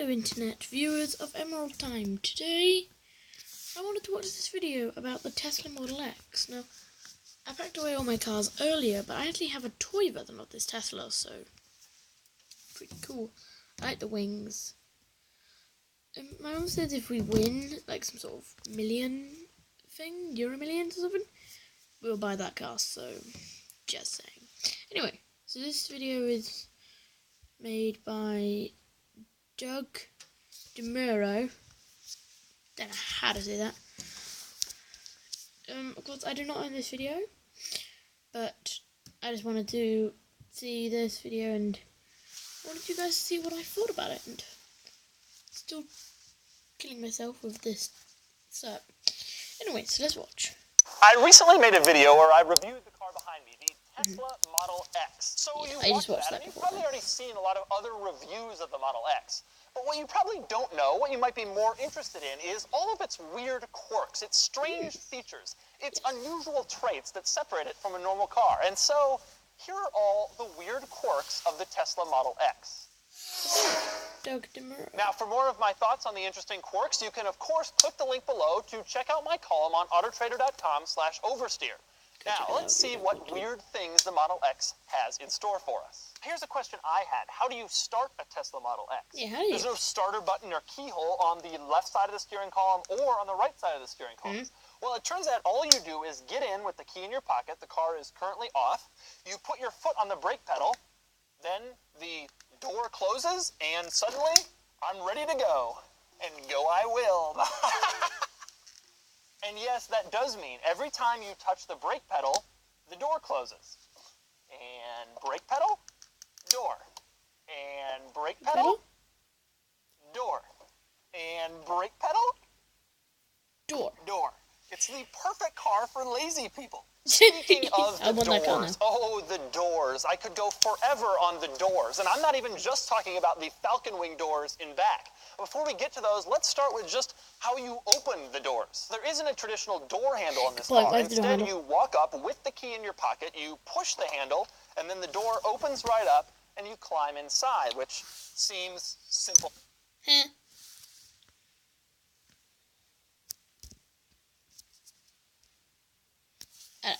Hello internet viewers of Emerald Time. Today I wanted to watch this video about the Tesla Model X. Now, I packed away all my cars earlier, but I actually have a toy version of this Tesla, so pretty cool. I like the wings. My mum says if we win like some sort of million thing, Euro Millions or something, we'll buy that car, so just saying. Anyway, so this video is made by Doug DeMuro. Don't know how to say that. Of course, I do not own this video, but I just wanted to see this video and wanted you guys to see what I thought about it. And still killing myself with this setup. Anyway, so let's watch. I recently made a video where I reviewed the car behind me, the Tesla Model X. So Yeah, you watched that, and you've probably already seen a lot of other reviews of the Model X. But what you probably don't know, what you might be more interested in, is all of its weird quirks, its strange features, its unusual traits that separate it from a normal car. And so, here are all the weird quirks of the Tesla Model X. Doug DeMuro. Now, for more of my thoughts on the interesting quirks, you can, of course, click the link below to check out my column on autotrader.com/oversteer. Now, let's see what weird things the Model X has in store for us. Here's a question I had. How do you start a Tesla Model X? Yeah, how do you? There's no starter button or keyhole on the left side of the steering column or on the right side of the steering column. Well, it turns out all you do is get in with the key in your pocket. The car is currently off. You put your foot on the brake pedal. Then the door closes, and suddenly, I'm ready to go. And go I will. And yes, that does mean every time you touch the brake pedal, the door closes. And brake pedal, door. And brake pedal, door. And brake pedal, door. It's the perfect car for lazy people. Speaking of the doors, oh, the doors. I could go forever on the doors. And I'm not even just talking about the Falcon Wing doors in back. Before we get to those, let's start with just how you open the doors. There isn't a traditional door handle on this car. Instead, you walk up with the key in your pocket, you push the handle, and then the door opens right up, and you climb inside, which seems simple.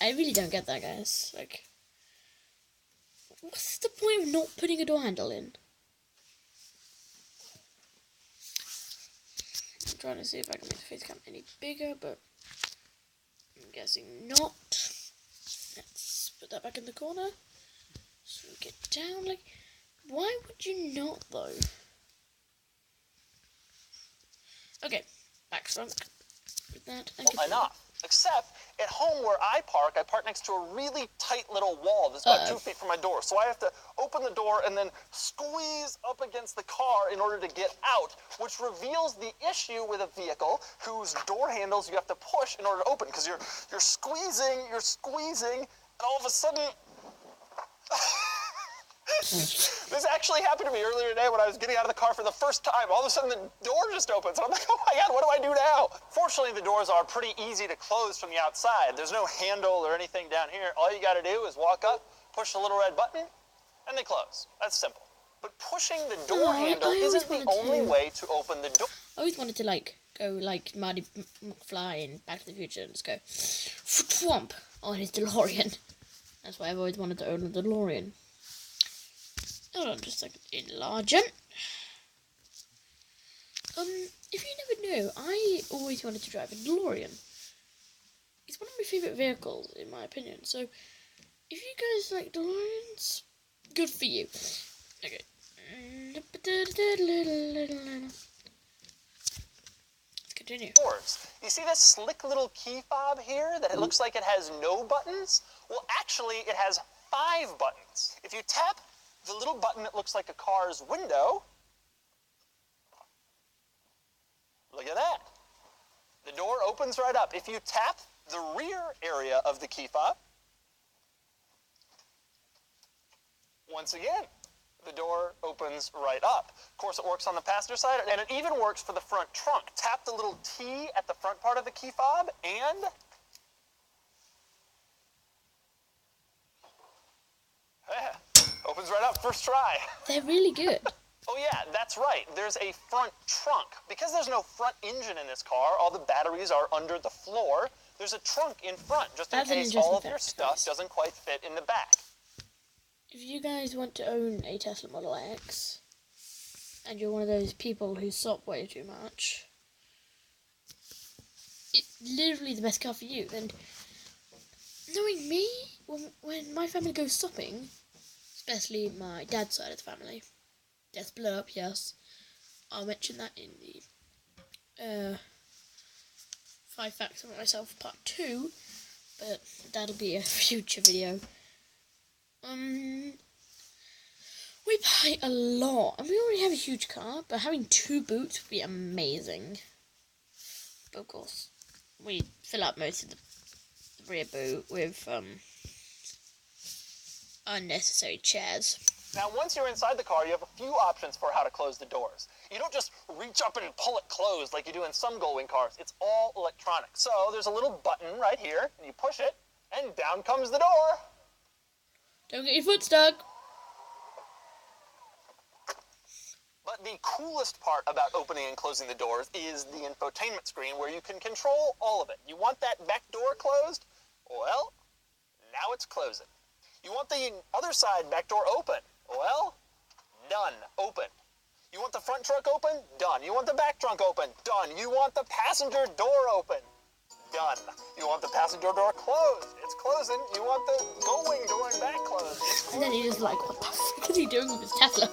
I really don't get that, guys. Like, what's the point of not putting a door handle in? I'm trying to see if I can make the face cam any bigger, but I'm guessing not. Let's put that back in the corner. So we get down, like, why would you not, though? Okay, back front. With that, well, enough. Except, at home where I park next to a really tight little wall that's about 2 feet from my door. So I have to open the door and then squeeze up against the car in order to get out, which reveals the issue with a vehicle whose door handles you have to push in order to open, because you're squeezing, and all of a sudden... This actually happened to me earlier today when I was getting out of the car for the first time. All of a sudden, the door just opens, and I'm like, oh my God, what do I do now? Fortunately, the doors are pretty easy to close from the outside. There's no handle or anything down here. All you gotta do is walk up, push the little red button, and they close. That's simple. But pushing the door handle isn't the only way to open the door. I always wanted to, like, go like Marty McFly in Back to the Future and just go thwomp on his DeLorean. That's why I've always wanted to own a DeLorean. Hold on just a second. Enlarge it. If you never know, I always wanted to drive a DeLorean. It's one of my favourite vehicles, in my opinion. So, if you guys like DeLoreans, good for you. Okay. Let's continue. Doors. You see this slick little key fob here that it looks like it has no buttons? Well, actually, it has 5 buttons. If you tap the little button that looks like a car's window, look at that. The door opens right up. If you tap the rear area of the key fob, once again, the door opens right up. Of course, it works on the passenger side, and it even works for the front trunk. Tap the little T at the front part of the key fob, and opens right up, first try. They're really good. Oh yeah, that's right. There's a front trunk. Because there's no front engine in this car, all the batteries are under the floor. There's a trunk in front, just in case all of your stuff doesn't quite fit in the back. If you guys want to own a Tesla Model X, and you're one of those people who stop way too much, it's literally the best car for you. And knowing me, when my family goes shopping, especially my dad's side of the family, they're split up, yes. I'll mention that in the 5 Facts About Myself Part 2, but that'll be a future video. We buy a lot, and we already have a huge car, but having 2 boots would be amazing. But of course, we fill up most of the rear boot with unnecessary chairs. Now, once you're inside the car, you have a few options for how to close the doors. You don't just reach up and pull it closed like you do in some Gullwing cars. It's all electronic. So there's a little button right here, and you push it, and down comes the door. Don't get your foot stuck. But the coolest part about opening and closing the doors is the infotainment screen where you can control all of it. You want that back door closed? Well, now it's closing. You want the other side back door open? Well, done, open. You want the front trunk open? Done. You want the back trunk open? Done. You want the passenger door open? Done. You want the passenger door closed? It's closing. You want the Gullwing door and back closed? It's closing. And then you're just like, what the fuck is he doing with his Tesla?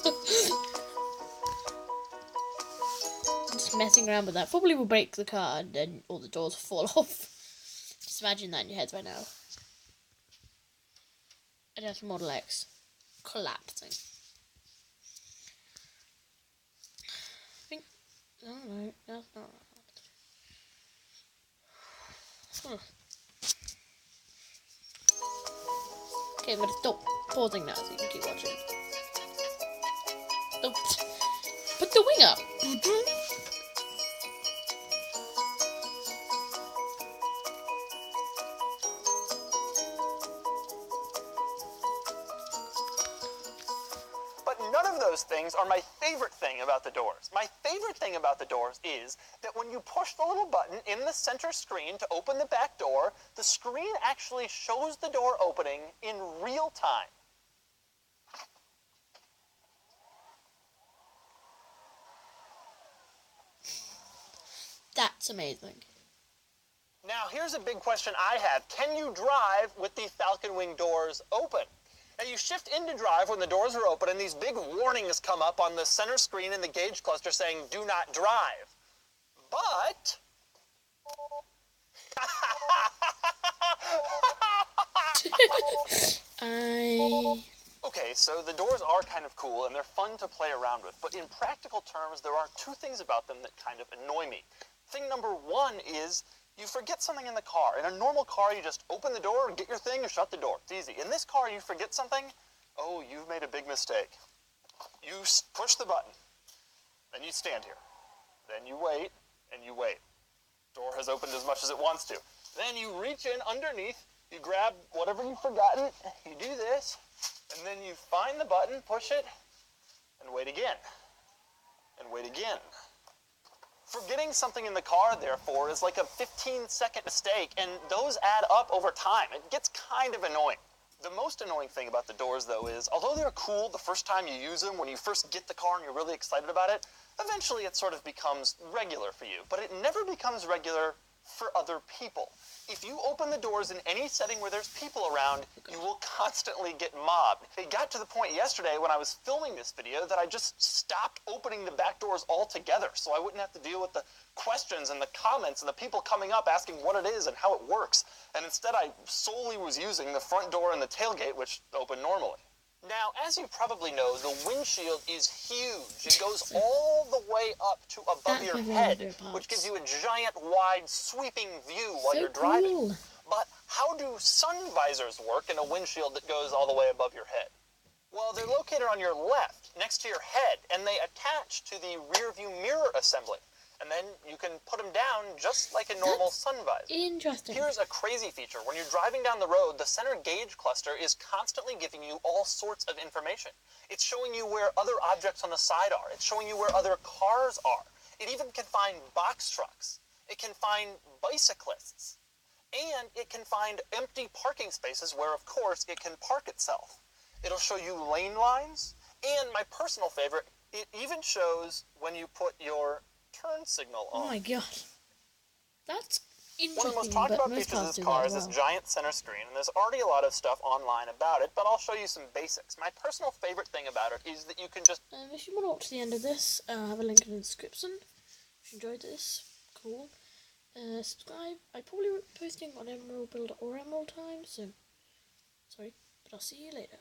Just messing around with that. Probably will break the car and then all the doors fall off. Just imagine that in your heads right now. A Tesla Model X collapsing. I think, I don't know, that's not right. Okay, I'm gonna stop pausing now so you can keep watching. Don't put the wing up. None of those things are my favorite thing about the doors. My favorite thing about the doors is that when you push the little button in the center screen to open the back door, the screen actually shows the door opening in real time. That's amazing. Now, here's a big question I have. Can you drive with the Falcon Wing doors open? Now, you shift into drive when the doors are open, and these big warnings come up on the center screen in the gauge cluster saying, do not drive. But... Okay, so the doors are kind of cool, and they're fun to play around with, but in practical terms, there are 2 things about them that kind of annoy me. Thing number 1 is you forget something in the car. In a normal car, you just open the door, get your thing, and shut the door. It's easy. In this car, you forget something, oh, you've made a big mistake. You push the button, then you stand here. Then you wait, and you wait. Door has opened as much as it wants to. Then you reach in underneath, you grab whatever you've forgotten, you do this, and then you find the button, push it, and wait again. And wait again. Forgetting something in the car, therefore, is like a 15-second mistake, and those add up over time. It gets kind of annoying. The most annoying thing about the doors, though, is although they're cool the first time you use them, when you first get the car and you're really excited about it, eventually it sort of becomes regular for you. But it never becomes regular for other people. If you open the doors in any setting where there's people around, you will constantly get mobbed. It got to the point yesterday when I was filming this video that I just stopped opening the back doors altogether so I wouldn't have to deal with the questions and the comments and the people coming up asking what it is and how it works. And instead I solely was using the front door and the tailgate, which open normally. Now, as you probably know, the windshield is huge. It goes all the way up to above your head, which gives you a giant, wide, sweeping view while you're driving. Cool. But how do sun visors work in a windshield that goes all the way above your head? Well, they're located on your left, next to your head, and they attach to the rear view mirror assembly. and then you can put them down just like a normal sun visor. Interesting. Here's a crazy feature. When you're driving down the road, the center gauge cluster is constantly giving you all sorts of information. It's showing you where other objects on the side are. It's showing you where other cars are. It even can find box trucks. It can find bicyclists. And it can find empty parking spaces where, of course, it can park itself. It'll show you lane lines. And my personal favorite, it even shows when you put your turn signal on. Oh my god. That's interesting. One of the most talked about features of this car is this giant center screen, and there's already a lot of stuff online about it, but I'll show you some basics. My personal favorite thing about it is that you can just... if you want to watch the end of this, I have a link in the description. If you enjoyed this, cool. Subscribe. I probably won't be posting on Emerald Builder or Emerald Time, so sorry, but I'll see you later.